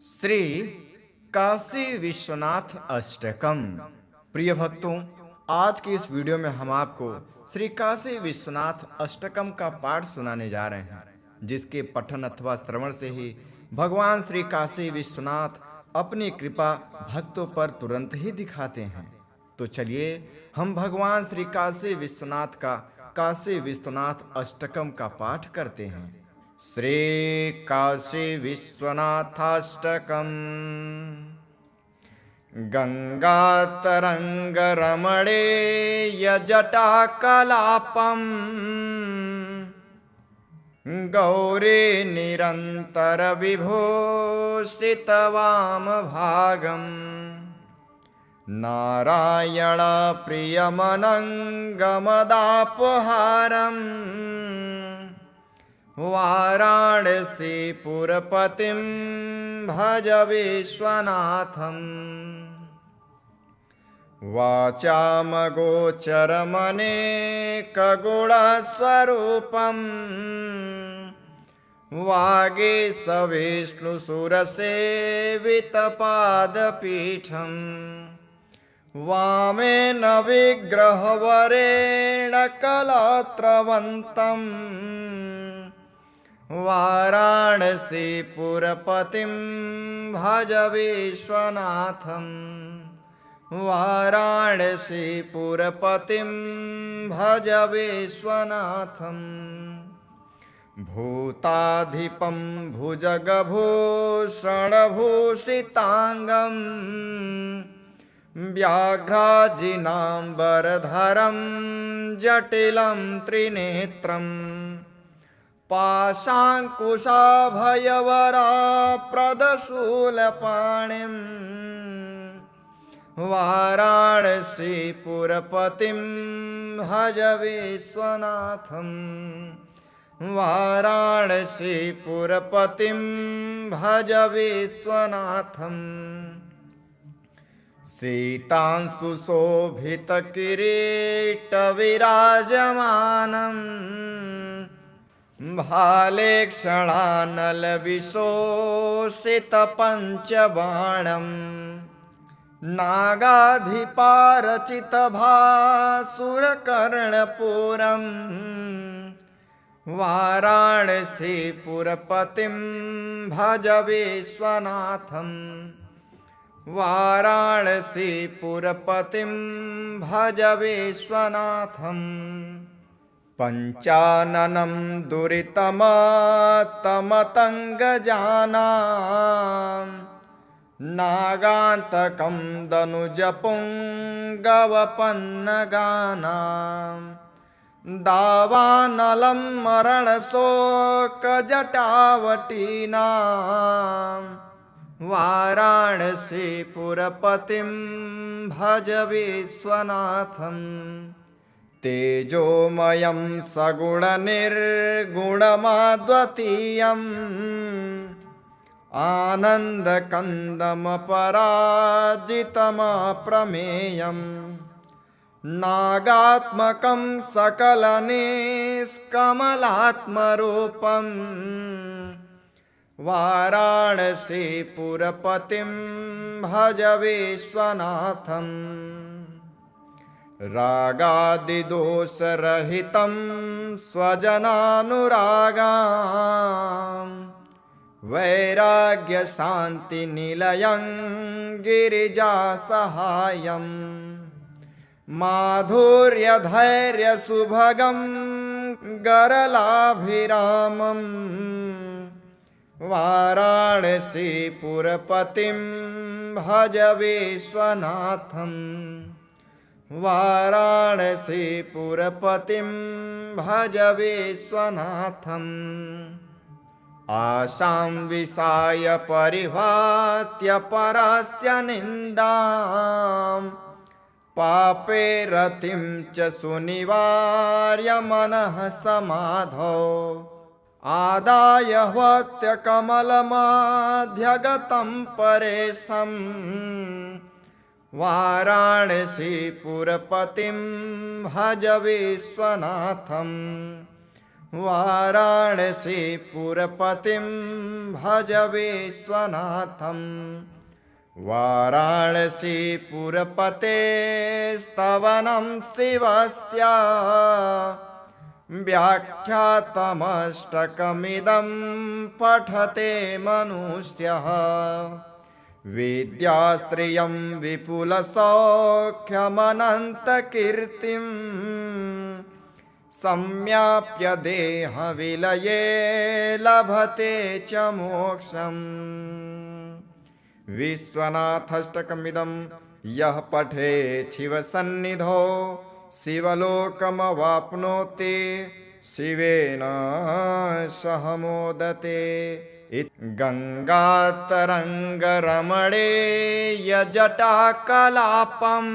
श्री काशी विश्वनाथ अष्टकम। प्रिय भक्तों, आज की इस वीडियो में हम आपको श्री काशी विश्वनाथ अष्टकम का पाठ सुनाने जा रहे हैं, जिसके पठन अथवा श्रवण से ही भगवान श्री काशी विश्वनाथ अपनी कृपा भक्तों पर तुरंत ही दिखाते हैं। तो चलिए हम भगवान श्री काशी विश्वनाथ का काशी विश्वनाथ अष्टकम का पाठ करते हैं। श्री काशी विश्वनाथाष्टकम्। गंगातरंग रमणेय जटाकलापम् गौरी निरंतर विभूषित वामभागम् नारायण प्रियमनंगमदापहारम् वाराणसीपुरपतिं भज विश्वनाथम्। वाचामगोचरमनेकगुणस्वरूपम् वागीशविष्णुसुरसेवितपादपीठम् वामेन विग्रहवरेण कलात्रवन्तम् वाराणसीपुरपतिं भज विश्वनाथम्। वाराणसीपुरपतिं भज विश्वनाथम्। भूताधिपं भुजगभूषणभूषिताङ्गम् व्याघ्राजिनाम्बरधरं जटिलं त्रिनेत्रम् पाशाङ्कुशाभयवराप्रदशूलपाणिम् वाराणसीपुरपतिं भज विश्वनाथम्। वाराणसीपुरपतिं भज विश्वनाथम्। सीतांशुशोभितकिरीटविराजमानम् भालेक्षणानलविशोषितपञ्चबाणम् नागाधिपारचितभासुरकर्णपुरम् वाराणसीपुरपतिं भज विश्वनाथम्। वाराणसीपुरपतिं भज विश्वनाथम्। पञ्चाननं दुरितमतमतङ्गजानां नागान्तकं दनुजपुङ्गवपन्नगानां दावानलं मरणशोकजटावटीनां वाराणसीपुरपतिं भज विश्वनाथम्। तेजोमयं सगुणनिर्गुणमाद्वितीयम् आनन्दकन्दमपराजितमप्रमेयम् नागात्मकं सकलनिष्कमलात्मरूपम् वाराणसीपुरपतिं भज विश्वनाथम्। रागादिदोषरहितं स्वजनानुरागां वैराग्यशान्तिनिलयं गिरिजासहायं माधुर्यधैर्यसुभगं गरलाभिरामम् वाराणसीपुरपतिं भज विश्वनाथम्। वाराणसीपुरपतिं भज विश्वनाथम्। आशां विषाय परिभात्य परस्य निन्दां पापे रतिं च सुनिवार्य मनः समाधौ आदाय ह्वत्यकमलमाध्यगतं परेशम् वाराणसीपुरपतिं भज विश्वनाथम्। वाराणसीपुरपतिं भज विश्वनाथं। वाराणसीपुरपतेस्तवनं शिवस्य व्याख्यातमष्टकमिदं पठते मनुष्यः। विद्याश्रियं विपुलसौख्यमनन्तकीर्तिं सम्याप्य देहविलये लभते च मोक्षम्। विश्वनाथाष्टकमिदं यः पठेत् शिवसन्निधौ शिवलोकमवाप्नोति शिवेन सह मोदते। गङ्गातरङ्गरमणीयजटाकलापम्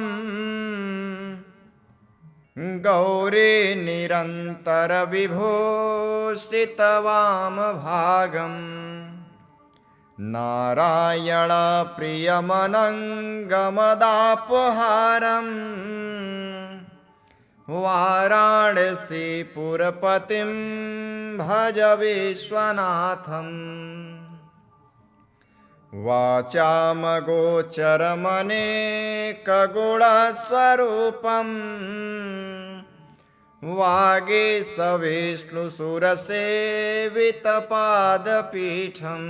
गौरी निरन्तरविभूषितवामभागम् नारायणप्रियमनङ्गमदापहारम् वाराणसीपुरपतिं भज विश्वनाथम्। वाचामगोचरमनेकगुणस्वरूपम् वागीशविष्णुसुरसेवितपादपीठम्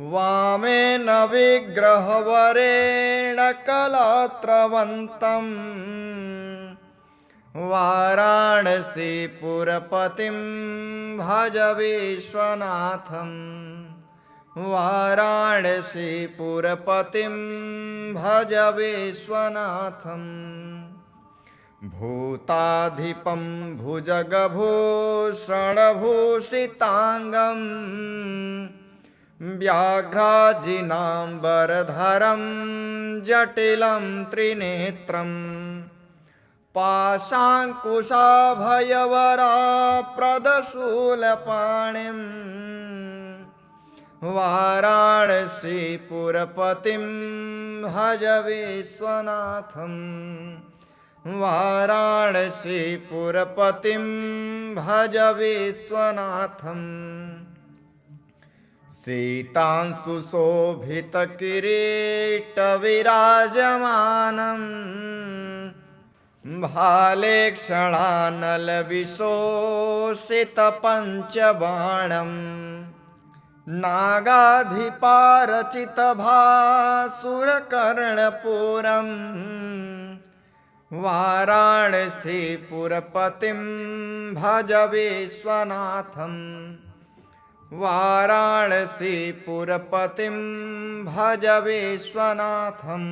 वामेन विग्रहवरेण कलात्रवन्तम् वाराणसीपुरपतिं भज विश्वनाथम्। वाराणसीपुरपतिं भज विश्वनाथम्। भूताधिपं भुजगभूषणभूषिताङ्गम् व्याघ्राजिनाम्बरधरं जटिलं त्रिनेत्रम् पाशाङ्कुशाभयवराप्रदशूलपाणिं वाराणसीपुरपतिं भज विश्वनाथम्। वाराणसीपुरपतिं भज विश्वनाथम्। सीतांशुशोभितकिरीटविराजमानम् भालेक्षणानलविशोषितपञ्चबाणम् नागाधिपारचितभासुरकर्णपुरम् वाराणसीपुरपतिं भज विश्वनाथम्। वाराणसीपुरपतिं भज विश्वनाथम्।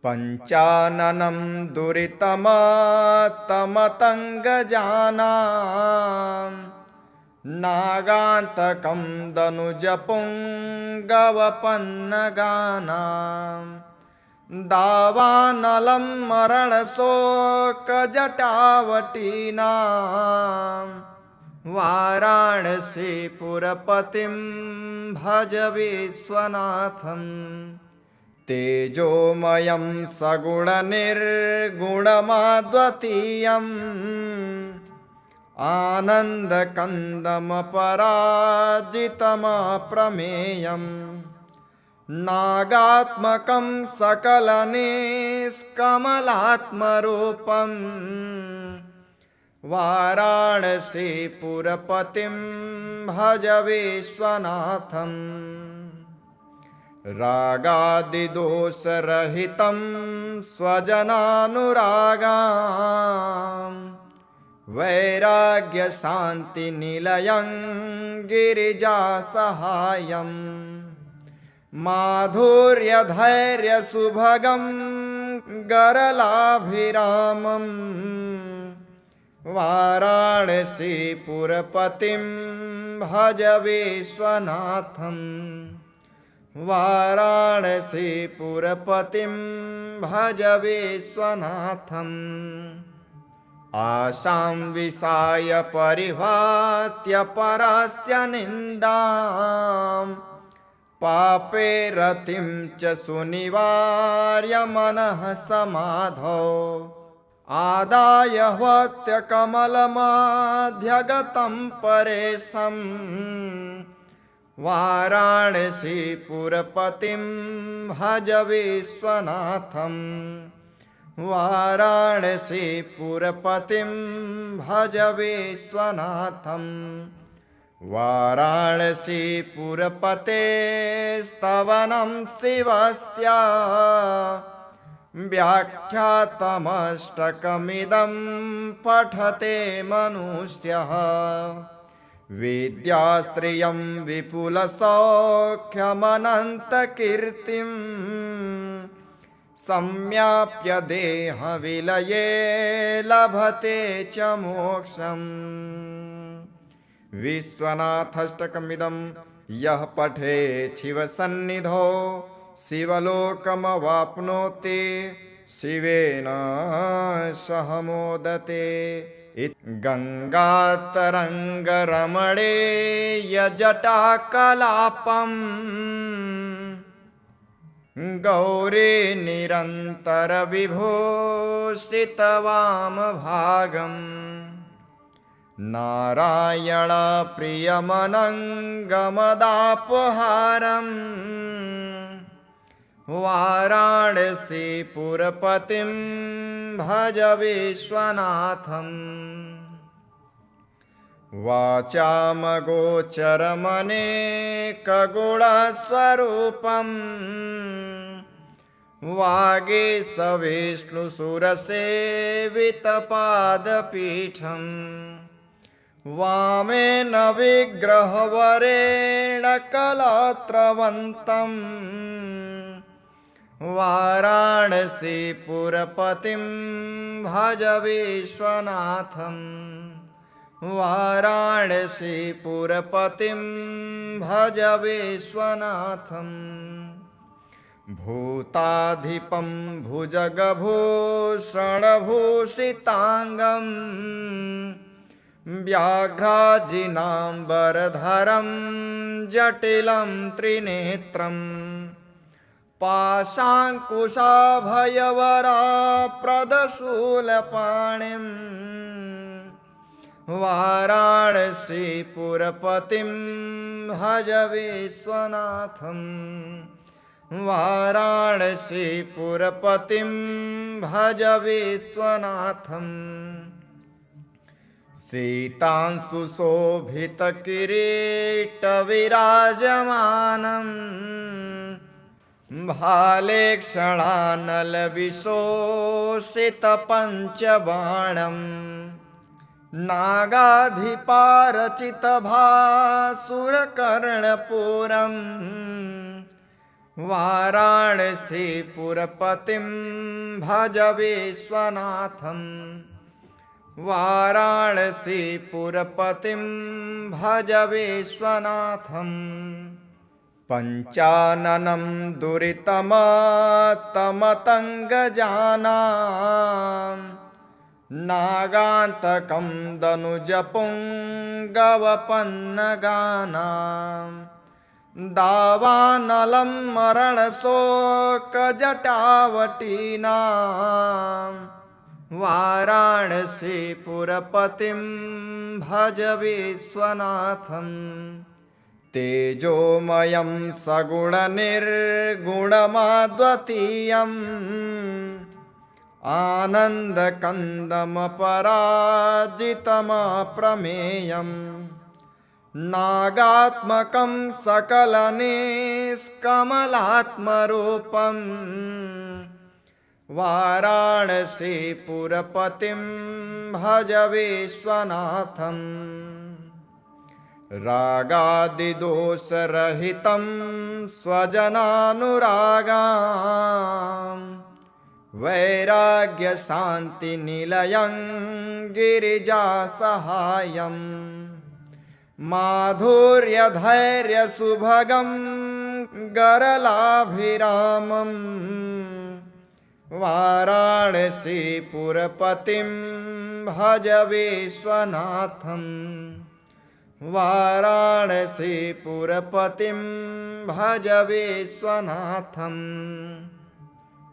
पञ्चाननं दुरितमातमतङ्गजानां नागान्तकं दनुजपुङ्गवपन्नगानां दावानलं मरणशोकजटावटीनां वाराणसीपुरपतिं भज विश्वनाथम्। तेजोमयं सगुणनिर्गुणमद्वितीयम् आनन्दकन्दमपराजितमप्रमेयम् नागात्मकं सकलनिष्कमलात्मरूपम् वाराणसीपुरपतिं भज विश्वनाथम्। रागादिदोषरहितं स्वजनानुरागां वैराग्यशान्तिनिलयं गिरिजासहायं माधुर्यधैर्यसुभगं गरलाभिरामं वाराणसीपुरपतिं भज विश्वनाथम्। वाराणसीपुरपतिं भज विश्वनाथम्। आशां विषाय परिभात्य परस्य निन्दां पापे रतिं च सुनिवार्य मनः समाधौ आदाय ह्वत्यकमलमध्यगतं परेशं वाराणसीपुरपतिं भज विश्वनाथं वाराणसीपुरपतिं भज विश्वनाथं वाराणसीपुरपतेस्तवनं शिवस्य व्याख्यातमष्टकमिदं पठते मनुष्यः विद्याश्रियं विपुलसौख्यमनन्तकीर्तिं सम्याप्य देहविलये लभते च मोक्षम्। विश्वनाथाष्टकमिदं यः पठेत् शिवसन्निधौ शिवलोकमवाप्नोति शिवेन सह मोदते। गङ्गातरङ्गरमणीयजटाकलापम् गौरी निरन्तरविभूषितवामभागम् नारायणप्रियमनङ्गमदापहारम् वाराणसीपुरपतिं भज विश्वनाथम् वाचामगोचरमनेकगुणस्वरूपम् वागीशविष्णुसुरसेवितपादपीठम् वामेन विग्रहवरेण कलात्रवन्तम् वाराणसीपुरपतिं भज विश्वनाथं वाराणसीपुरपतिं भज विश्वनाथम् भूताधिपं भुजगभूषणभूषिताङ्गं व्याघ्राजिनाम्बरधरं जटिलं त्रिनेत्रम् पाशाङ्कुशाभयवराप्रदशूलपाणिं वाराणसीपुरपतिं भज विश्वनाथं वाराणसीपुरपतिं भज विश्वनाथं सीतांशुशोभितकिरीटविराजमानम् भालेक्षणानलविशोषितपञ्चबाणम् नागाधिपारचितभासुरकर्णपुरम् वाराणसीपुरपतिं भज विश्वनाथं वाराणसीपुरपतिं भज विश्वनाथम् पञ्चाननं दुरितमातमतङ्गजानां नागान्तकं दनुजपुङ्गवपन्नगानां दावानलं मरणशोकजटावटीनां वाराणसीपुरपतिं भज विश्वनाथम् तेजोमयं सगुणनिर्गुणमाद्वितीयम् आनन्दकन्दमपराजितमप्रमेयम् नागात्मकं सकलनिष्कमलात्मरूपम् वाराणसीपुरपतिं भज विश्वनाथम् रागादिदोषरहितं स्वजनानुरागां वैराग्यशान्तिनिलयं गिरिजासहायं माधुर्यधैर्यसुभगं गरलाभिरामं वाराणसीपुरपतिं भज विश्वनाथम् वाराणसीपुरपतिं भज विश्वनाथम्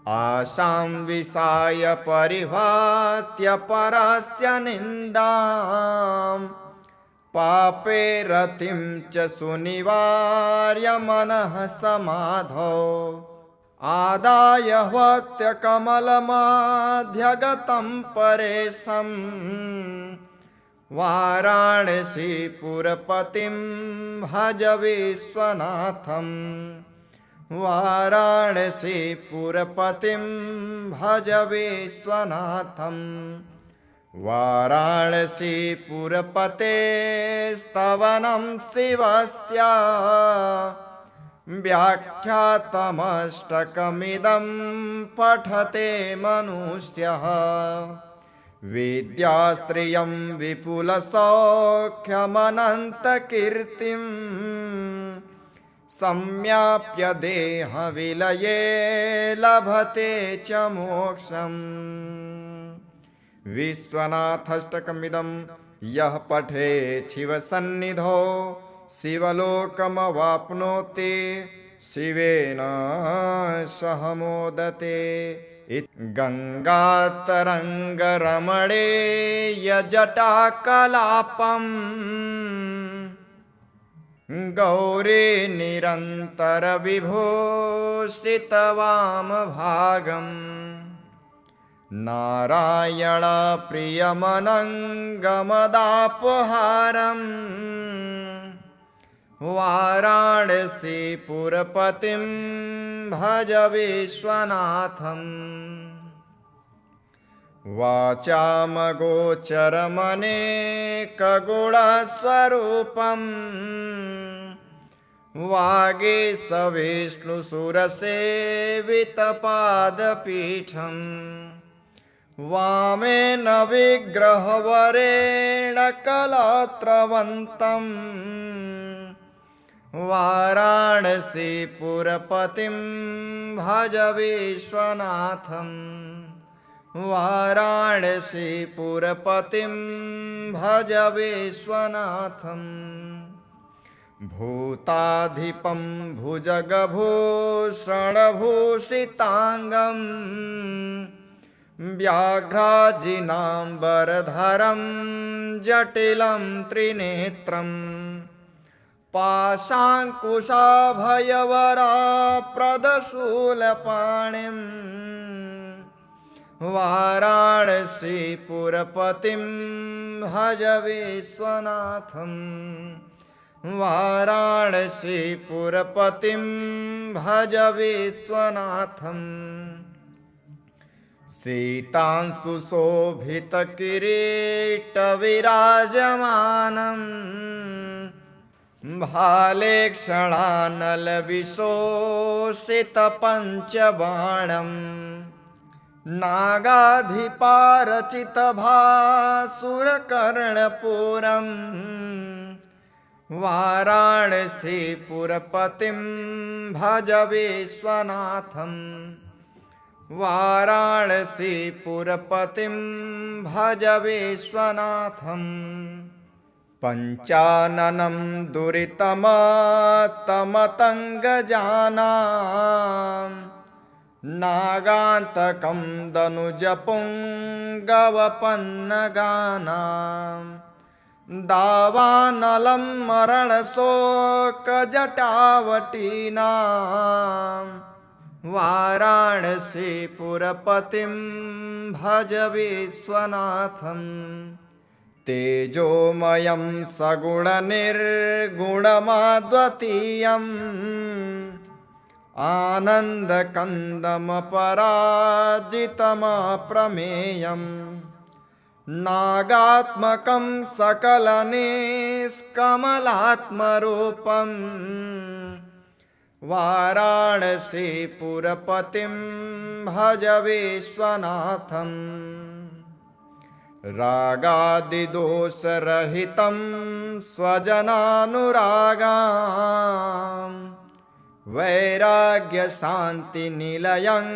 आशां विषाय परिभात्य परस्य निन्दाम् पापे रतिं च सुनिवार्य मनः समाधौ आदाय ह्वत्य कमलमाध्यगतं परेशम् वाराणसीपुरपतिं भज विश्वनाथम् वाराणसीपुरपतिं भज विश्वनाथम् वाराणसीपुरपते स्तवनं शिवस्य व्याख्यातमष्टकमिदं पठते मनुष्यः विद्याश्रियं विपुलसौख्यमनन्तकीर्तिं सम्याप्य देहविलये लभते च मोक्षम् विश्वनाथाष्टकमिदं यः पठेत् शिवसन्निधौ शिवलोकमवाप्नोति शिवेन सह मोदते। गङ्गातरङ्गरमणीयजटाकलापम् गौरी निरन्तरविभूषितवामभागम् नारायणप्रियमनङ्गमदापहारम् वाराणसीपुरपतिं भज विश्वनाथम् वाचामगोचरमनेकगुणस्वरूपम् वागीशविष्णुसुरसेवितपादपीठम् वामेन विग्रहवरेण कलात्रवन्तम् वाराणसीपुरपतिं भज विश्वनाथम् वाराणसीपुरपतिं भज विश्वनाथम् भूताधिपं भुजगभूषणभूषिताङ्गम् व्याघ्राजिनाम्बरधरं जटिलं त्रिनेत्रम् पाशाङ्कुशाभयवराप्रदशूलपाणिम् वाराणसीपुरपतिं भज विश्वनाथम् वाराणसीपुरपतिं भज विश्वनाथम् सीतांशुशोभितकिरीटविराजमानम् भालेक्षणानलविशोषितपञ्चबाणम् नागाधिपारचितभासुरकर्णपुरम् वाराणसीपुरपतिं भज विश्वनाथम् वाराणसीपुरपतिं भज विश्वनाथम् पञ्चाननं दुरितमात्तमतङ्गजानां नागान्तकं दनुजपुङ्गवपन्नगानां दावानलं मरणशोकजटावटीनां वाराणसीपुरपतिं भज विश्वनाथम् तेजोमयं सगुणनिर्गुणमद्वितीयम् आनन्दकन्दमपराजितमप्रमेयम् नागात्मकं सकलनिष्कमलात्मरूपम् वाराणसीपुरपतिं भज विश्वनाथम् रागादिदोषरहितं स्वजनानुरागाम् वैराग्यशान्तिनिलयं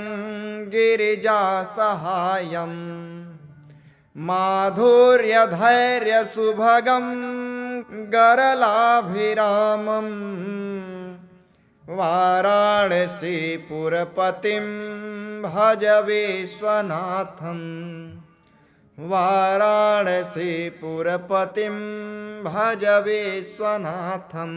गिरिजासहायम् माधुर्यधैर्यसुभगं गरलाभिरामम् वाराणसीपुरपतिं भज विश्वनाथं वाराणसीपुरपतिं भज विश्वनाथम्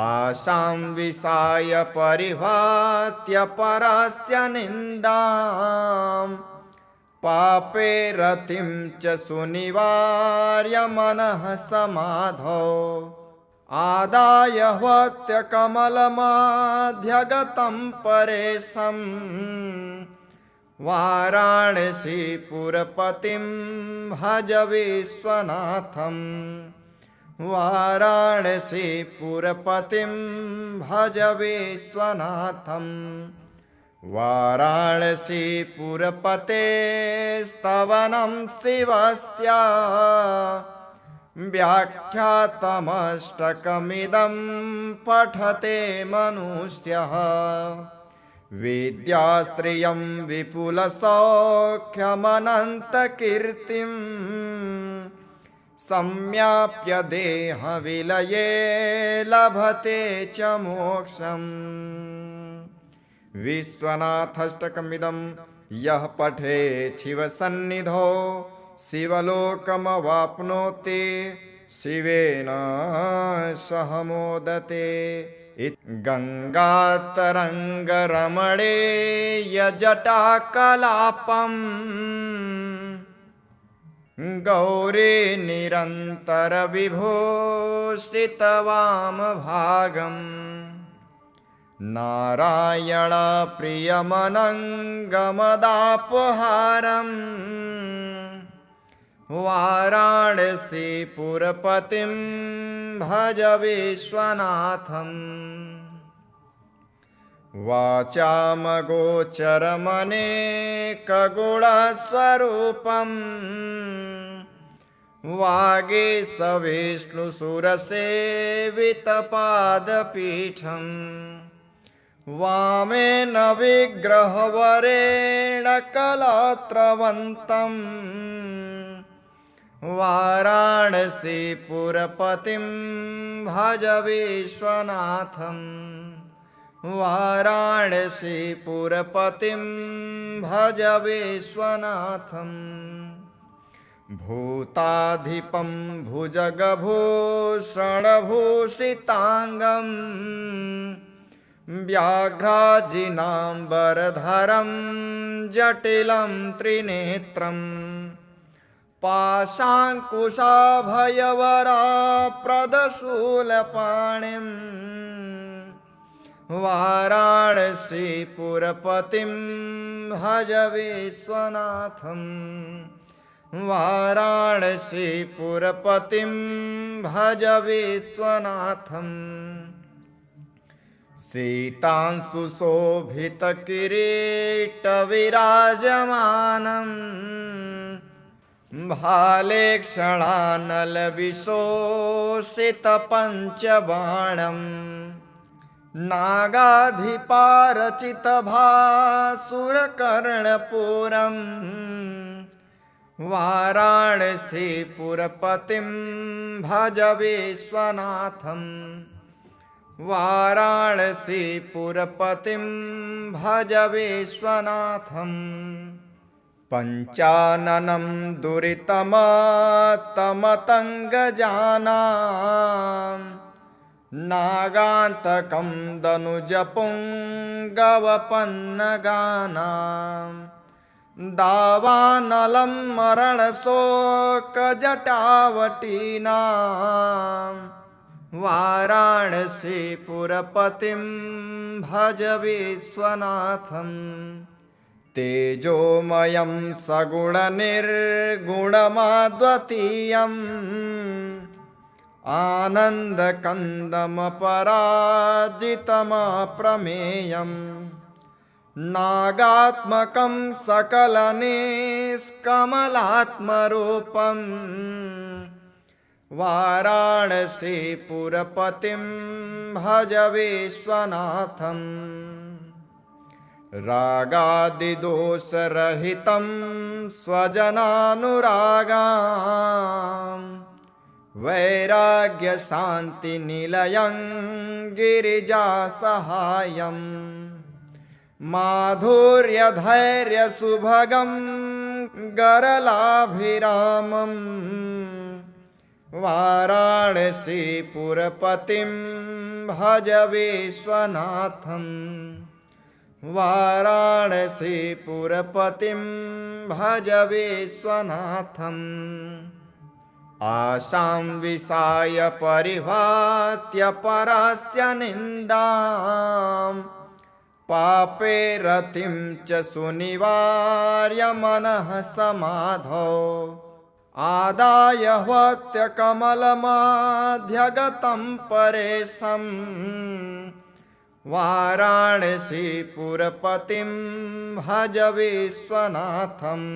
आशां विसाय परिभात्य परास्य निन्दां पापे रतिं च सुनिवार्य मनः समाधौ आदाय ह्वत्य कमलमाध्यगतं परेशं वाराणसीपुरपतिं भज विश्वनाथम् वाराणसीपुरपतिं भज विश्वनाथम् वाराणसीपुरपतेस्तवनं शिवस्य व्याख्यातमष्टकमिदं पठते मनुष्यः विद्याश्रियं विपुलसौख्यमनन्तकीर्तिम् सम्याप्य देहविलये लभते च मोक्षम् विश्वनाथाष्टकमिदं यः पठेत् शिवसन्निधौ शिवलोकमवाप्नोति शिवेन सह मोदते गङ्गातरङ्गरमणीयजटाकलापम् गौरी निरन्तरविभूषितवामभागम् नारायणप्रियमनङ्गमदापहारम् वाराणसीपुरपतिं भज विश्वनाथम् वाचामगोचरमनेकगुणस्वरूपम् वागीशविष्णुसुरसेवितपादपीठम् वामेन विग्रहवरेण कलात्रवन्तम् वाराणसीपुरपतिं भज विश्वनाथम् वाराणसीपुरपतिं भज विश्वनाथम् भूताधिपं भुजगभूषणभूषिताङ्गं व्याघ्राजिनाम्बरधरं जटिलं त्रिनेत्रम् पाशाङ्कुशाभयवराप्रदशूलपाणिं वाराणसीपुरपतिं भज विश्वनाथम् वाराणसीपुरपतिं भज विश्वनाथम् सीतांशुशोभितकिरीटविराजमानम् भालेक्षणानलविशोषितपञ्चबाणम् नागाधिपारचितभासुरकर्णपुरम् वाराणसीपुरपतिं भज विश्वनाथम् वाराणसीपुरपतिं भज विश्वनाथम् पञ्चाननं दुरितमातमतङ्गजानां नागान्तकं दनुजपुङ्गवपन्नगानां दावानलं मरणशोकजटावटीनां वाराणसीपुरपतिं भज विश्वनाथम् तेजोमयं सगुणनिर्गुणमाद्वितीयम् आनन्दकन्दमपराजितमप्रमेयम् नागात्मकं सकलनिष्कमलात्मरूपम् वाराणसीपुरपतिं भज विश्वनाथम् रागादिदोषरहितं स्वजनानुरागां वैराग्यशान्तिनिलयं गिरिजासहायं माधुर्यधैर्यसुभगं गरलाभिरामम् वाराणसीपुरपतिं भज विश्वनाथम् वाराणसीपुरपतिं भज विश्वनाथम् आशां विषाय परिभात्य परस्य निन्दां पापे रतिं च सुनिवार्य मनः समाधौ आदाय ह्वत्यकमलमाध्यगतं परेशम् वाराणसीपुरपतिं भज विश्वनाथम्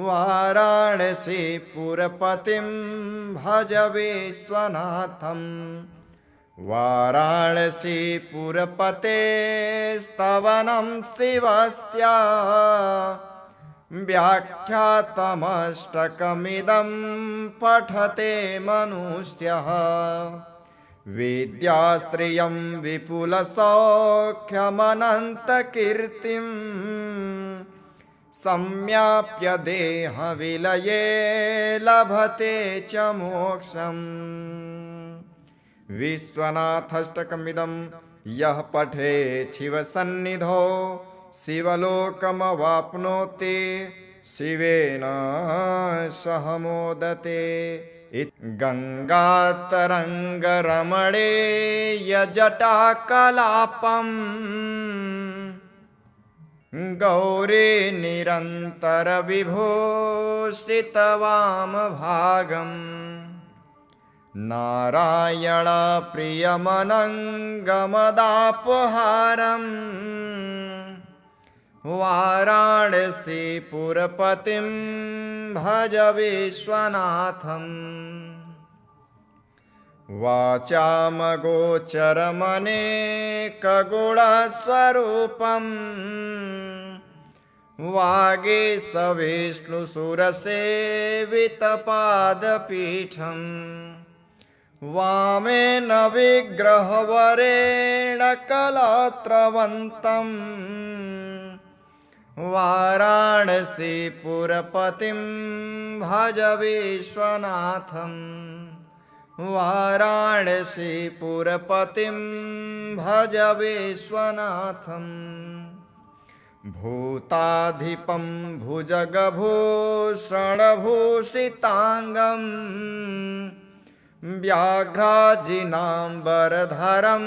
वाराणसीपुरपतिं भज विश्वनाथम् वाराणसीपुरपतेस्तवनं शिवस्य व्याख्यातमष्टकमिदं पठते मनुष्यः विद्याश्रियं विपुलसौख्यमनन्तकीर्तिं सम्याप्य देहविलये लभते च मोक्षम् विश्वनाथाष्टकमिदं यः पठेत् शिवसन्निधौ शिवलोकमवाप्नोति शिवेन सह मोदते। गङ्गातरङ्गरमणेयजटाकलापम् गौरी निरन्तरविभूषितवामभागम् नारायणप्रियमनङ्गमदापहारम् वाराणसीपुरपतिं भज विश्वनाथम् वाचामगोचरमनेकगुणस्वरूपम् वागीशविष्णुसुरसेवितपादपीठम् वामेन विग्रहवरेण कलात्रवन्तम् वाराणसीपुरपतिं भज विश्वनाथम् वाराणसीपुरपतिं भज विश्वनाथम् भूताधिपं भुजगभूषणभूषिताङ्गम् व्याघ्राजिनाम्बरधरं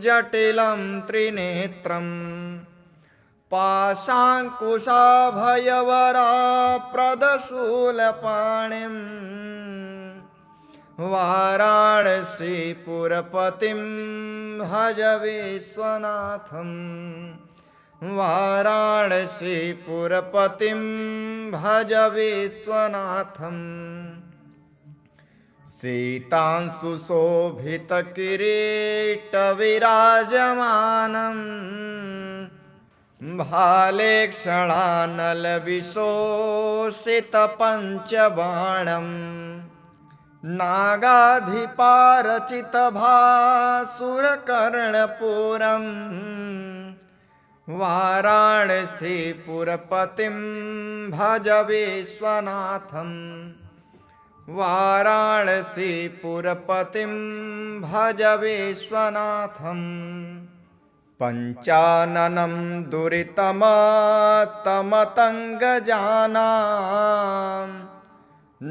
जटिलं त्रिनेत्रम् पाशाङ्कुशाभयवराप्रदशूलपाणिम् वाराणसीपुरपतिं भज विश्वनाथम् वाराणसीपुरपतिं भज विश्वनाथम् सीतांशुशोभितकिरीटविराजमानम् भालेक्षणानलविशोषितपञ्चबाणम् नागाधिपारचितभासुरकर्णपुरम् वाराणसीपुरपतिं भज विश्वनाथम् वाराणसीपुरपतिं भज विश्वनाथम् पञ्चाननं दुरितमात्तमतङ्गजानां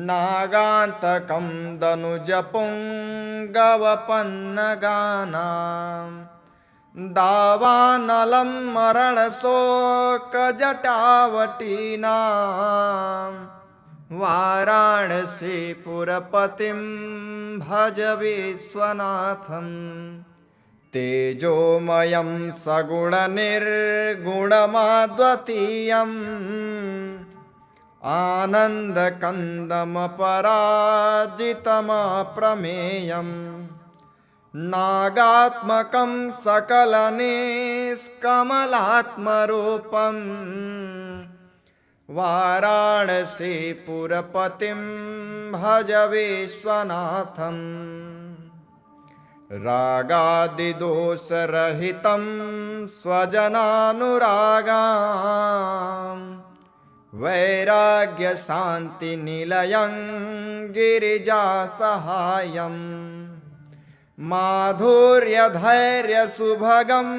नागान्तकं दनुजपुङ्गवपन्नगानां दावानलं मरणशोकजटावटीनां वाराणसीपुरपतिं भज विश्वनाथम् तेजोमयं सगुणनिर्गुणमाद्वितीयम् आनन्दकन्दमपराजितमप्रमेयम् नागात्मकं सकलनिष्कमलात्मरूपम् वाराणसीपुरपतिं भज विश्वनाथम् रागादिदोषरहितं स्वजनानुरागां वैराग्यशान्तिनिलयं गिरिजासहायम् माधुर्यधैर्यसुभगं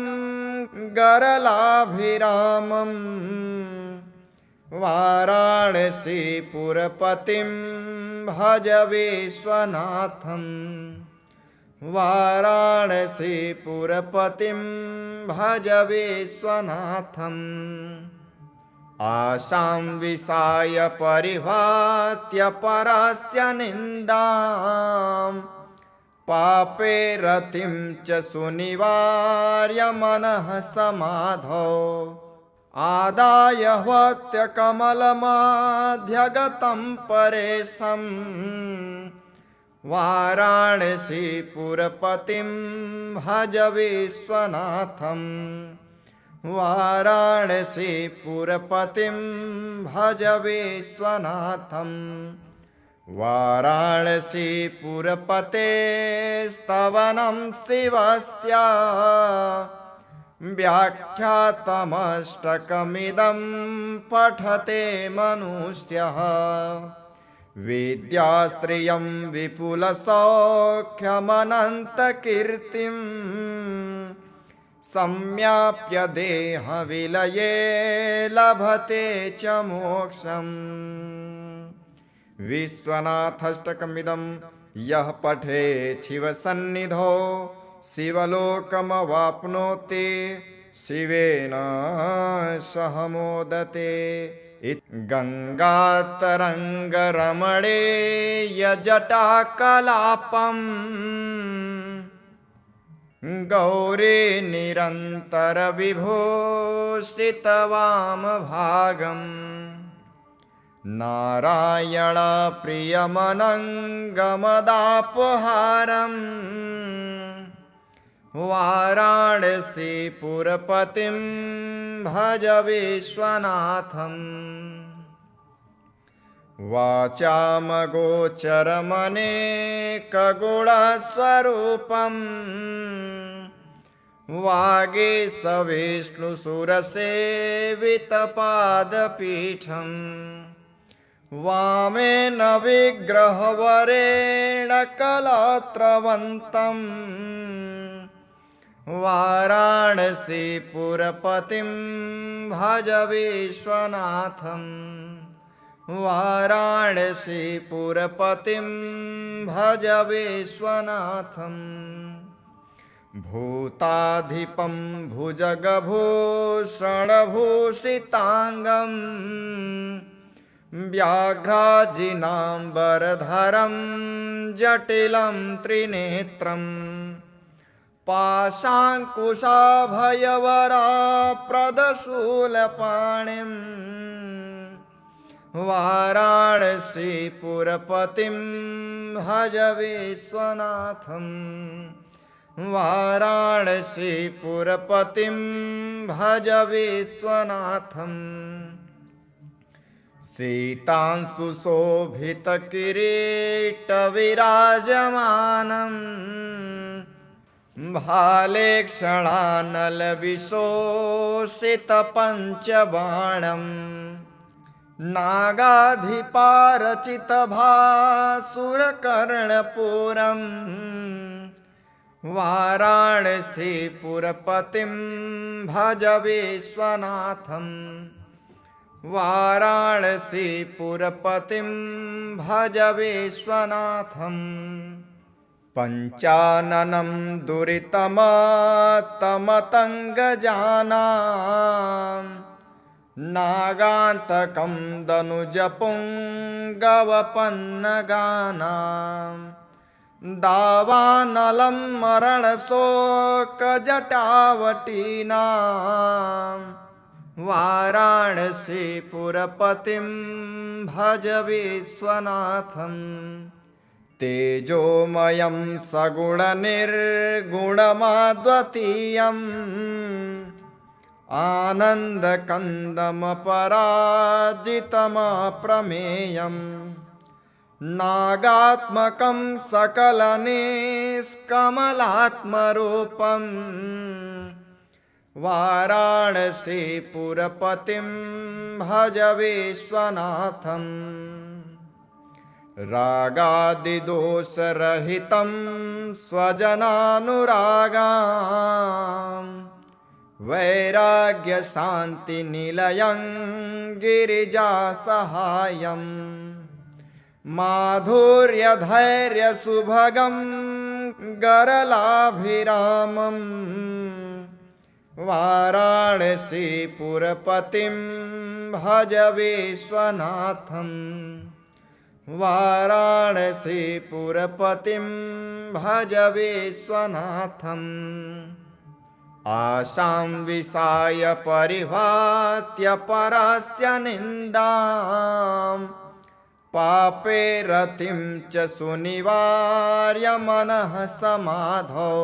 गरलाभिरामम् वाराणसीपुरपतिं भज विश्वनाथम् वाराणसीपुरपतिं भज विश्वनाथम् आशां विशाय परिभात्य परस्य निन्दां पापे रतिं च सुनिवार्य मनः समाधौ आदाय ह्वत्यकमलमाध्यगतं परेशम् वाराणसीपुरपतिं भज विश्वनाथम् वाराणसीपुरपतिं भज विश्वनाथम् वाराणसीपुरपतेस्तवनं शिवस्य व्याख्यातमष्टकमिदं पठते मनुष्यः विद्याश्रियं विपुलसौख्यमनन्तकीर्तिं सम्याप्य देहविलये लभते च मोक्षम् विश्वनाथाष्टकमिदं यः पठेत् शिवसन्निधौ शिवलोकमवाप्नोति शिवेन सह मोदते। गङ्गातरङ्गरमणीयजटाकलापम् गौरी निरन्तरविभूषितवामभागम् नारायणप्रियमनङ्गमदापहारम् वाराणसीपुरपतिं भज विश्वनाथम् वाचामगोचरमनेकगुणस्वरूपम् वागीशविष्णुसुरसेवितपादपीठम् वामेन विग्रहवरेण कलात्रवन्तम् वाराणसीपुरपतिं भज विश्वनाथम् वाराणसीपुरपतिं भज विश्वनाथम् भूताधिपं भुजगभूषणभूषिताङ्गम् व्याघ्राजिनाम्बरधरं जटिलं त्रिनेत्रम् पाशाङ्कुशाभयवराप्रदशूलपाणिं वाराणसीपुरपतिं भज विश्वनाथम् वाराणसीपुरपतिं भज विश्वनाथम् सीतांशुशोभितकिरीटविराजमानम् भालेक्षणानलविशोषितपञ्चबाणम् नागाधिपारचितभासुरकर्णपुरम् वाराणसीपुरपतिं भज विश्वनाथम् वाराणसीपुरपतिं भज विश्वनाथम् पञ्चाननं दुरितमातमतङ्गजानां नागान्तकं दनुजपुङ्गवपन्नगानां दावानलं मरणशोकजटावटीनां वाराणसीपुरपतिं भज विश्वनाथम् तेजोमयं सगुणनिर्गुणमाद्वितीयं आनन्दकन्दमपराजितमप्रमेयम् नागात्मकं सकलनिष्कमलात्मरूपम् वाराणसीपुरपतिं भज विश्वनाथम् रागादिदोषरहितं स्वजनानुरागाम् वैराग्यशान्तिनिलयं गिरिजासहायम् माधुर्यधैर्यसुभगं गरलाभिरामम् वाराणसीपुरपतिं भज विश्वनाथम् वाराणसीपुरपतिं भज विश्वनाथम् आशां विषाय परिभात्य परस्य निन्दां पापे रतिं च सुनिवार्य मनः समाधौ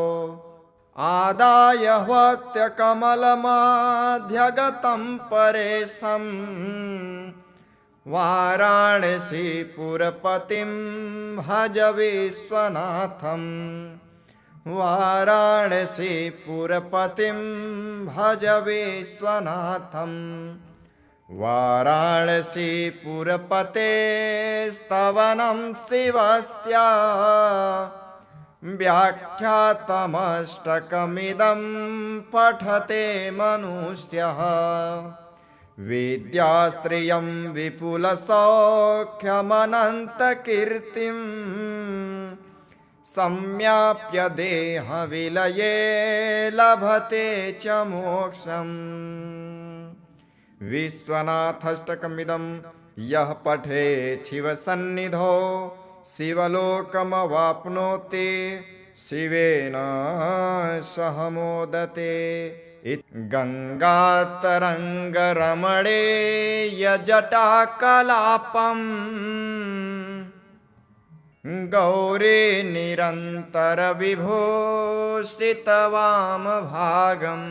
आदाय ह्वत्यकमलमाध्यगतं परेशम् वाराणसीपुरपतिं भज विश्वनाथम् वाराणसीपुरपतिं भज विश्वनाथम् वाराणसीपुरपतेस्तवनं शिवस्य व्याख्यातमष्टकमिदं पठते मनुष्यः विद्याश्रियं विपुलसौख्यमनन्तकीर्तिं सम्याप्य देहविलये लभते च मोक्षम् विश्वनाथाष्टकमिदं यः पठेत् शिवसन्निधौ शिवलोकमवाप्नोति शिवेन सह मोदते गङ्गातरङ्गरमणेयजटाकलापम् गौरी निरन्तरविभूषितवामभागम्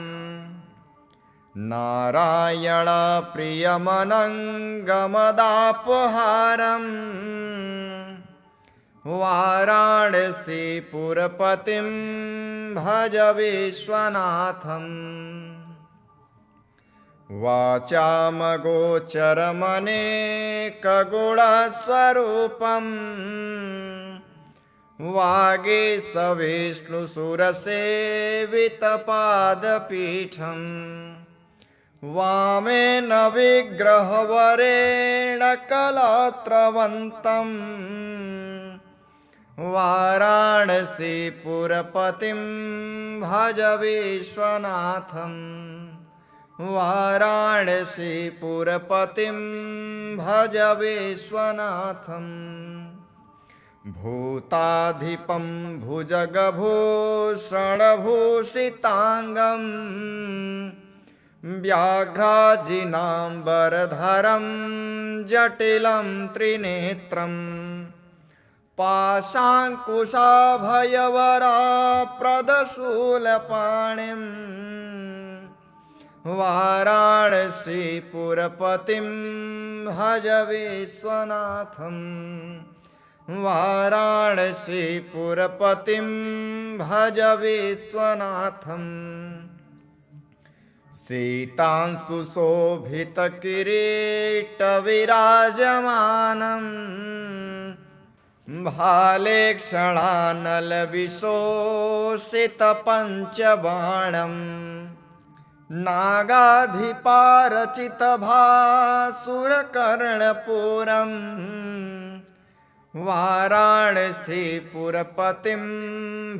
नारायणप्रियमनङ्गमदापहारम् वाराणसीपुरपतिं भज विश्वनाथम् वाचामगोचरमनेकगुणस्वरूपम् वागीशविष्णुसुरसेवितपादपीठम् वामेन विग्रहवरेण कलात्रवन्तम् वाराणसीपुरपतिं भज विश्वनाथम् वाराणसीपुरपतिं भज विश्वनाथम् भूताधिपं भुजगभूषणभूषिताङ्गम् व्याघ्राजिनाम्बरधरं जटिलं त्रिनेत्रम् पाशाङ्कुशाभयवराप्रदशूलपाणिं वाराणसीपुरपतिं भज विश्वनाथम् वाराणसीपुरपतिं भज विश्वनाथम् सीतांशुशोभितकिरीटविराजमानम् भालेक्षणानलविशोषितपञ्चबाणम् नागाधिपारचितभासुरकर्णपुरम् वाराणसीपुरपतिं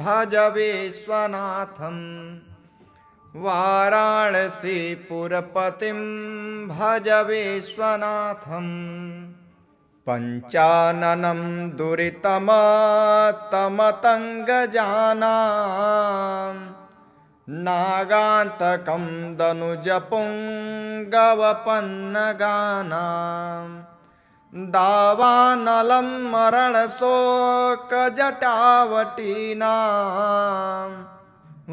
भज विश्वनाथम् वाराणसीपुरपतिं भज विश्वनाथम् पञ्चाननं दुरितमात्तमतङ्गजानां नागान्तकं दनुजपुङ्गवपन्नगानां दावानलं मरणशोकजटावटीनां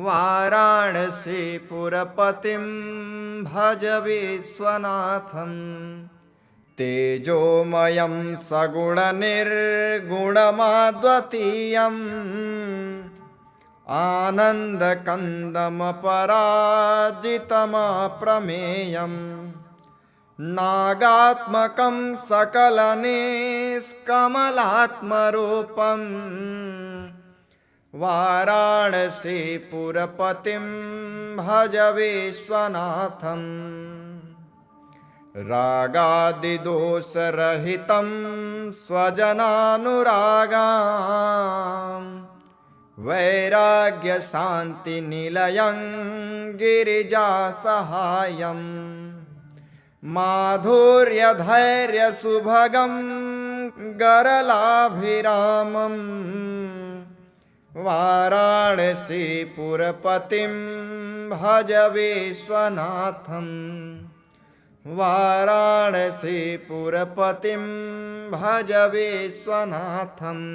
वाराणसीपुरपतिं भज विश्वनाथं तेजोमयं सगुणनिर्गुणमद्वितीयम् आनन्दकन्दमपराजितमप्रमेयम् नागात्मकं सकलनिष्कमलात्मरूपम् वाराणसीपुरपतिं भज विश्वनाथम् रागादिदोषरहितं स्वजनानुरागां वैराग्यशान्तिनिलयं गिरिजासहायम् माधुर्यधैर्यसुभगं गरलाभिरामम् वाराणसीपुरपतिं भज विश्वनाथम् वाराणसीपुरपतिं भज विश्वनाथम्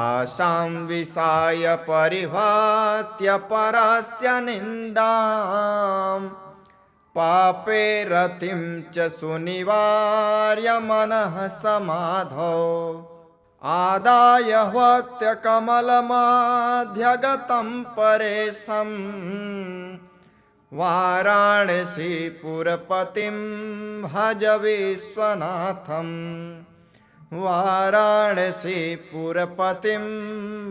आशां विषाय परिभात्य परस्य निन्दाम् पापे रतिं च सुनिवार्य मनः समाधौ आदाय ह्वत्यकमलमाध्यगतं परेशम् वाराणसीपुरपतिं भज विश्वनाथम् वाराणसीपुरपतिं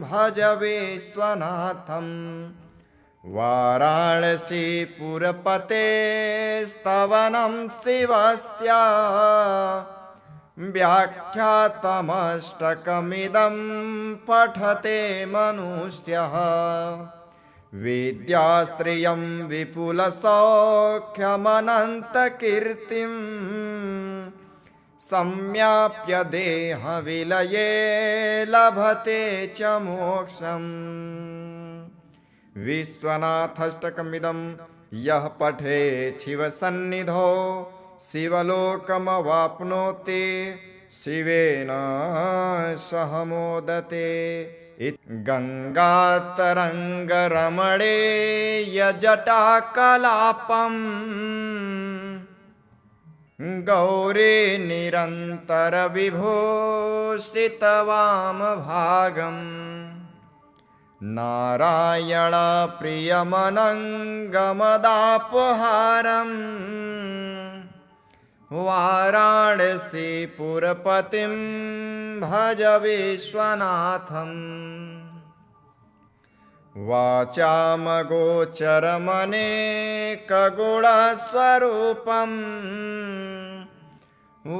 भज विश्वनाथम् वाराणसीपुरपते स्तवनं शिवस्य व्याख्यातमष्टकमिदं पठते मनुष्यः विद्याश्रियं विपुलसौख्यमनन्तकीर्तिं सम्याप्य देहविलये लभते च मोक्षम् विश्वनाथाष्टकमिदं यः पठेत् शिवसन्निधौ शिवलोकमवाप्नोति शिवेन सह मोदते। गङ्गातरङ्गरमणीयजटाकलापम् गौरी निरन्तरविभूषितवामभागम् नारायणप्रियमनङ्गमदापहारम् वाराणसीपुरपतिं भज विश्वनाथम् वाचामगोचरमनेकगुणस्वरूपम्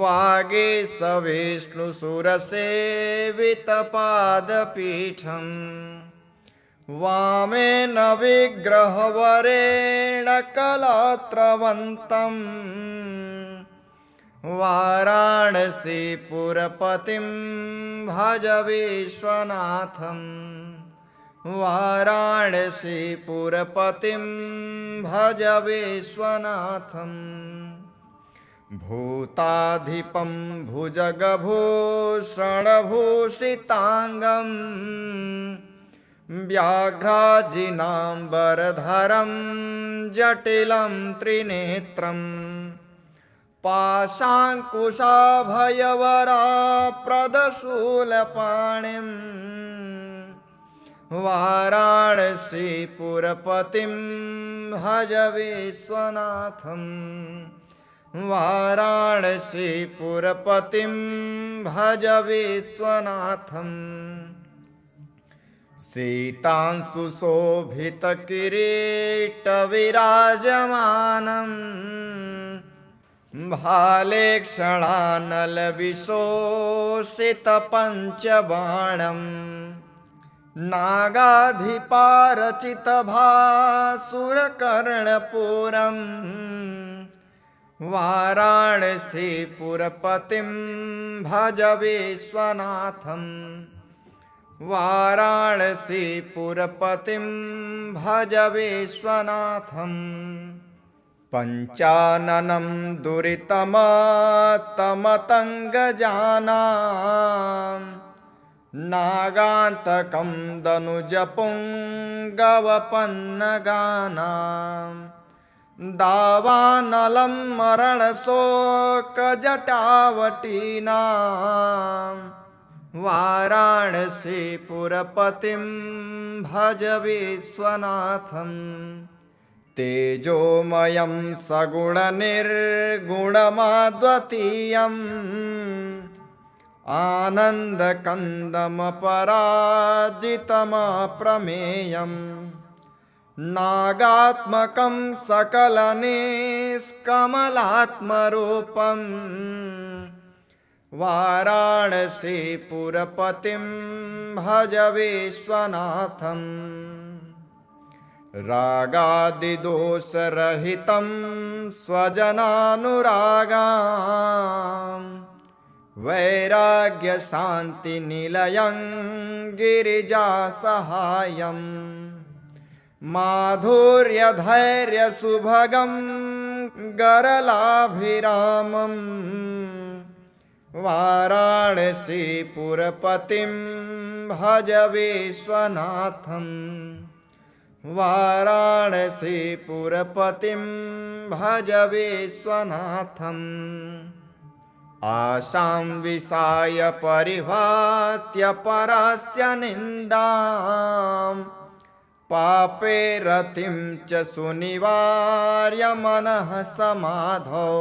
वागीशविष्णुसुरसेवितपादपीठम् वामेन विग्रहवरेण कलात्रवन्तम् वाराणसीपुरपतिं भज विश्वनाथम् वाराणसीपुरपतिं भज विश्वनाथम् भूताधिपं भुजगभूषणभूषिताङ्गम् व्याघ्राजिनाम्बरधरं जटिलं त्रिनेत्रम् पाशाङ्कुशाभयवराप्रदशूलपाणिं वाराणसीपुरपतिं भज विश्वनाथम् वाराणसीपुरपतिं भज विश्वनाथम् सीतांशुशोभितकिरीटविराजमानम् भालेक्षणानलविशोषितपञ्चबाणम् नागाधिपारचितभासुरकर्णपुरम् वाराणसीपुरपतिं भज विश्वनाथम् वाराणसीपुरपतिं भज विश्वनाथम् पञ्चाननं दुरितमतमतङ्गजानां नागान्तकं दनुजपुङ्गवपन्नगानां दावानलं मरणशोकजटावटीनां वाराणसीपुरपतिं भज विश्वनाथं तेजोमयं सगुणनिर्गुणमद्वितीयम् आनन्दकन्दमपराजितमप्रमेयम् नागात्मकं सकलनिष्कमलात्मरूपम् वाराणसीपुरपतिं भज विश्वनाथम् रागादिदोषरहितं स्वजनानुरागाम् वैराग्यशान्तिनिलयं गिरिजासहायम् माधुर्यधैर्यसुभगं गरलाभिरामम् वाराणसीपुरपतिं भज विश्वनाथम् वाराणसीपुरपतिं भज विश्वनाथम् आशां विषाय परिभात्य परस्य निन्दां पापे रतिं च सुनिवार्य मनः समाधौ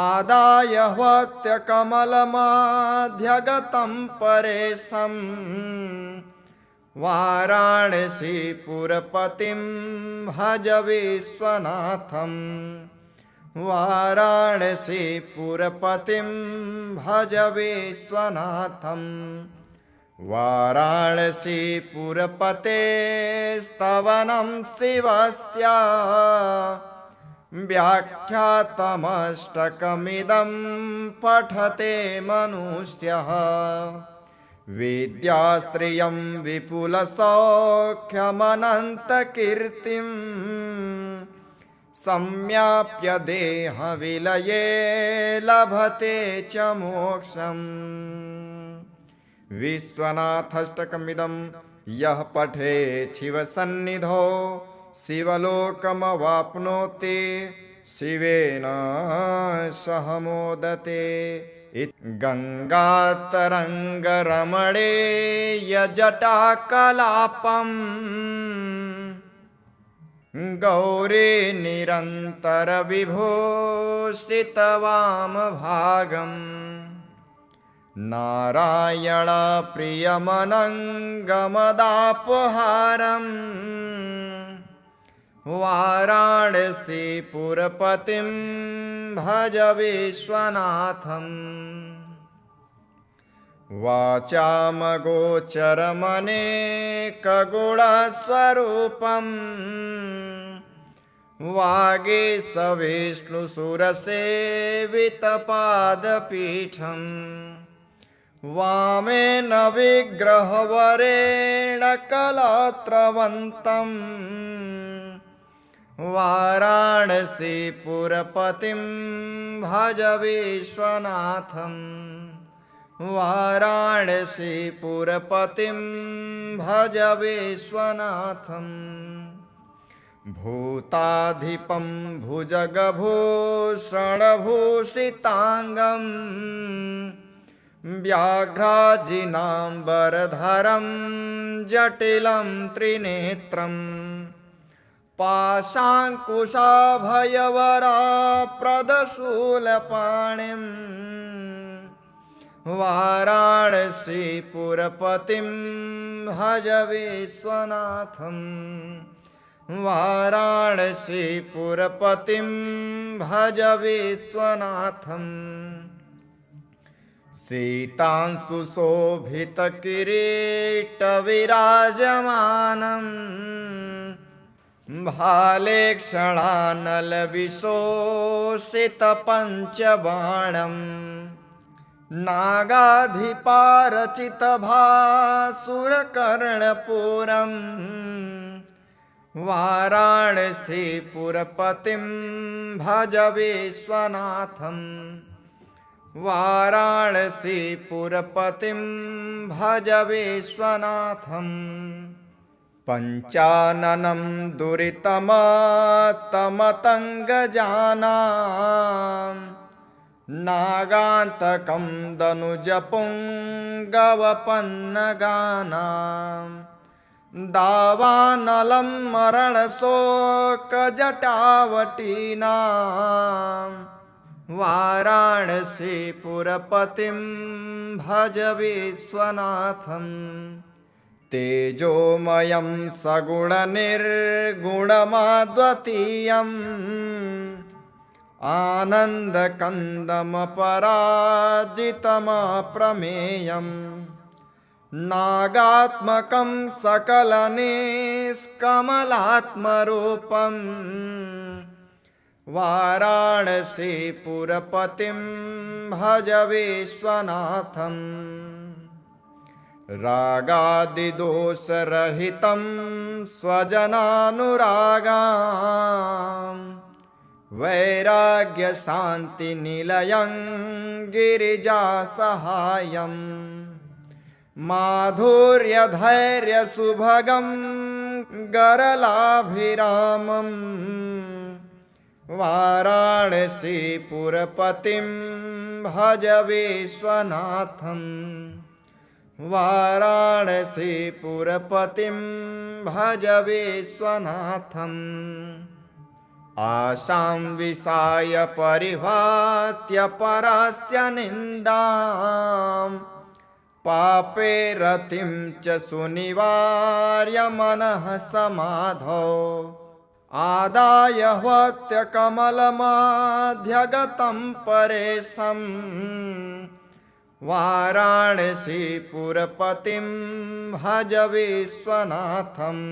आदाय ह्वत्य कमलमाध्यगतं परेशं वाराणसीपुरपतिं भज विश्वनाथम् वाराणसीपुरपतिं भज विश्वनाथम् वाराणसीपुरपतेस्तवनं शिवस्य व्याख्यातमष्टकमिदं पठते मनुष्यः विद्याश्रियं विपुलसौख्यमनन्तकीर्तिम् सम्याप्य देहविलये लभते च मोक्षम् विश्वनाथाष्टकमिदं यः पठेत् शिवसन्निधौ शिवलोकमवाप्नोति शिवेन सह मोदते गङ्गातरङ्गरमणीयजटाकलापम् गौरी निरन्तरविभूषितवामभागम् नारायणप्रियमनङ्गमदापहारम् वाराणसीपुरपतिं भज विश्वनाथम् वाचामगोचरमनेकगुणस्वरूपम् वागीशविष्णुसुरसेवितपादपीठम् वामेन विग्रहवरेण कलात्रवन्तम् वाराणसीपुरपतिं भज विश्वनाथम् वाराणसीपुरपतिं भज विश्वनाथम् भूताधिपं भुजगभूषणभूषिताङ्गं व्याघ्राजिनाम्बरधरं जटिलं त्रिनेत्रम् पाशाङ्कुशाभयवराप्रदशूलपाणिं वाराणसीपुरपतिं भज विश्वनाथम् वाराणसीपुरपतिं भज विश्वनाथम् सीतांशुशोभितकिरीटविराजमानम् भालेक्षणानलविशोषितपञ्चबाणम् नागाधिपारचितभासुरकर्णपुरम् वाराणसीपुरपतिं भज विश्वनाथम् वाराणसीपुरपतिं भज विश्वनाथम् पञ्चाननं दुरितमातमतङ्गजानां नागान्तकं दनुजपुङ्गवपन्नगानां दावानलं मरणशोकजटावटीनां वाराणसीपुरपतिं भज विश्वनाथम् तेजोमयं सगुणनिर्गुणमाद्वितीयम् आनन्दकन्दमपराजितमप्रमेयम् नागात्मकं सकलनिष्कमलात्मरूपम् वाराणसीपुरपतिं भज विश्वनाथम् रागादिदोषरहितं स्वजनानुरागां वैराग्यशान्तिनिलयं गिरिजासहायं माधुर्यधैर्यसुभगं गरलाभिरामं वाराणसीपुरपतिं भज विश्वनाथम् वाराणसीपुरपतिं भज विश्वनाथम् आशां विषाय परिभात्य परस्य निन्दां पापे रतिं च सुनिवार्य मनः समाधौ आदाय ह्वत्यकमलमाध्यगतं परेशम् वाराणसीपुरपतिं भज विश्वनाथम्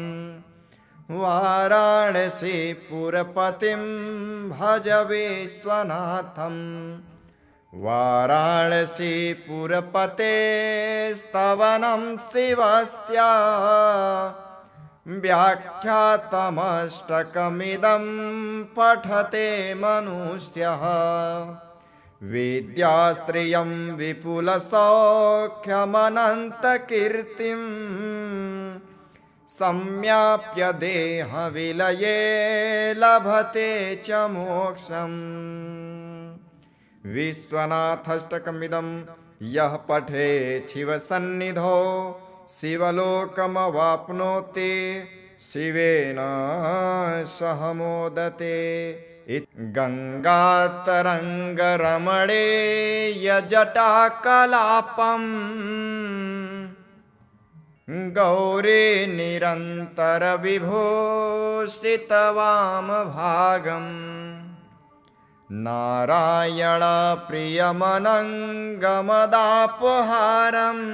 वाराणसीपुरपतिं भज विश्वनाथम् वाराणसीपुरपतेस्तवनं शिवस्य व्याख्यातमष्टकमिदं पठते मनुष्यः विद्याश्रियं विपुलसौख्यमनन्तकीर्तिं सम्याप्य देहविलये लभते च मोक्षम् विश्वनाथाष्टकमिदं यः पठेत् शिवसन्निधौ शिवलोकमवाप्नोति शिवेन सह मोदते। गङ्गातरङ्गरमणेयजटाकलापं गौरी निरन्तरविभूषितवामभागम् नारायणप्रियमनङ्गमदापहारम्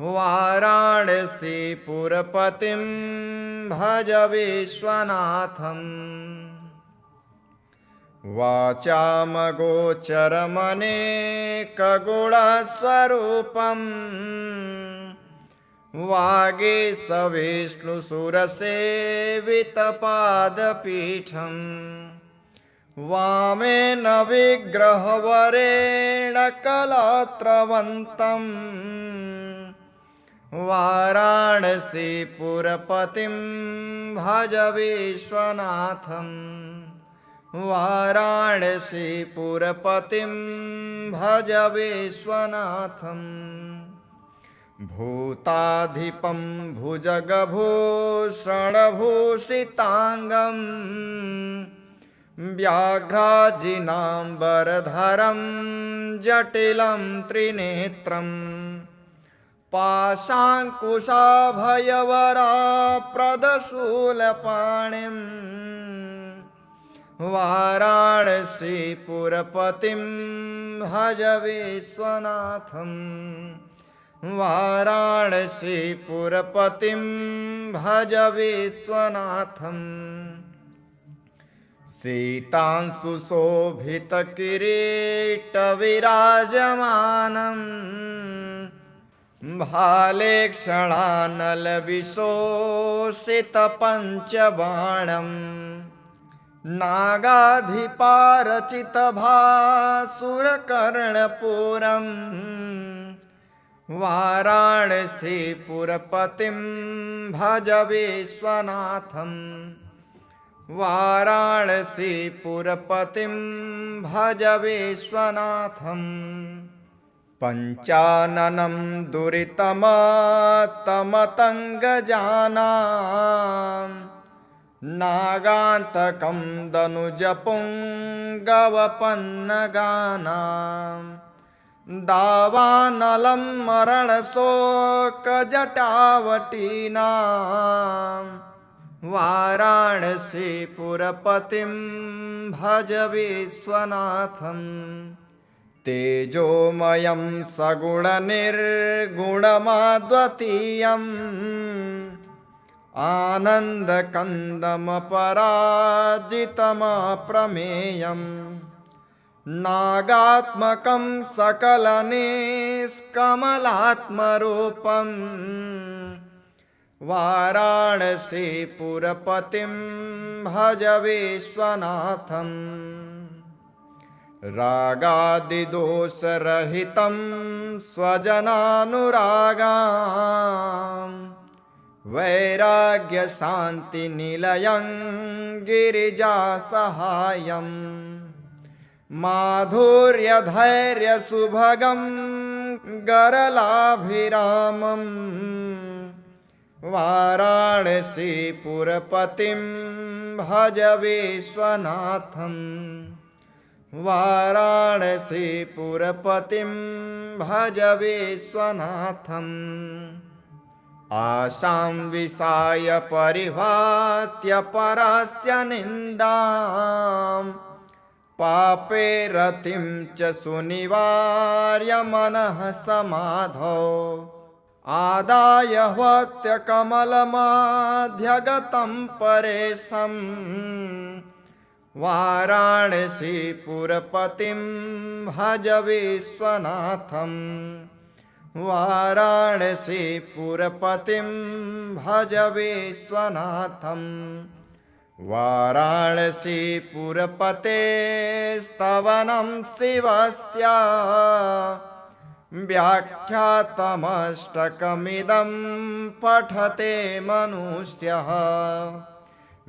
वाराणसीपुरपतिं भज विश्वनाथम् वाचामगोचरमनेकगुणस्वरूपम् वागीशविष्णुसुरसेवितपादपीठम् वामेन विग्रहवरेण कलात्रवन्तम् वाराणसीपुरपतिं भज विश्वनाथम् वाराणसीपुरपतिं भज विश्वनाथम् भूताधिपं भुजगभूषणभूषिताङ्गम् व्याघ्राजिनाम्बरधरं जटिलं त्रिनेत्रम् पाशाङ्कुशाभयवराप्रदशूलपाणिम् वाराणसीपुरपतिं भज विश्वनाथम् वाराणसीपुरपतिं भज विश्वनाथम् सीतांशुशोभितकिरीटविराजमानम् भालेक्षणानलविशोषितपञ्चबाणम् नागाधिपारचितभासुरकर्णपुरम् वाराणसीपुरपतिं भज विश्वनाथम् वाराणसीपुरपतिं भज विश्वनाथम् पञ्चाननं दुरितमतमतङ्गजानां नागान्तकं दनुजपुङ्गवपन्नगानां दावानलं मरणशोकजटावटीनां वाराणसीपुरपतिं भज विश्वनाथम् तेजोमयं सगुणनिर्गुणमद्वितीयम् आनन्दकन्दमपराजितमप्रमेयम् नागात्मकं सकलनिष्कमलात्मरूपम् वाराणसीपुरपतिं भज विश्वनाथम् रागादिदोषरहितं स्वजनानुरागां वैराग्यशान्तिनिलयं गिरिजासहायम् माधुर्यधैर्यसुभगं गरलाभिरामं वाराणसीपुरपतिं भज विश्वनाथम् वाराणसीपुरपतिं भज विश्वनाथम् आशां विषाय परिभात्य परस्य निन्दां पापे रतिं च सुनिवार्य मनः समाधौ आदाय ह्वत्यकमलमाध्यगतं परेशम् वाराणसीपुरपतिं भज विश्वनाथम् वाराणसीपुरपतिं भज विश्वनाथम् वाराणसीपुरपतेस्तवनं शिवस्य व्याख्यातमष्टकमिदं पठते मनुष्यः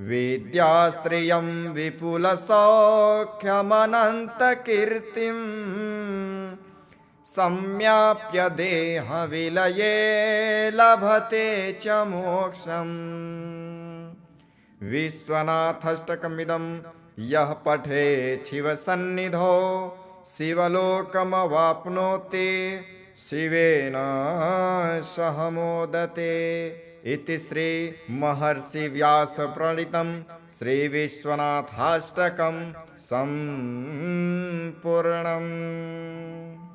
विद्याश्रियं विपुलसौख्यमनन्तकीर्तिं सम्याप्य देहविलये लभते च मोक्षम् विश्वनाथाष्टकमिदं यः पठेत् शिवसन्निधौ शिवलोकमवाप्नोति शिवेन सह मोदते इति श्री महर्षि व्यास प्रणीतं श्री विश्वनाथाष्टकं सम्पूर्णम्।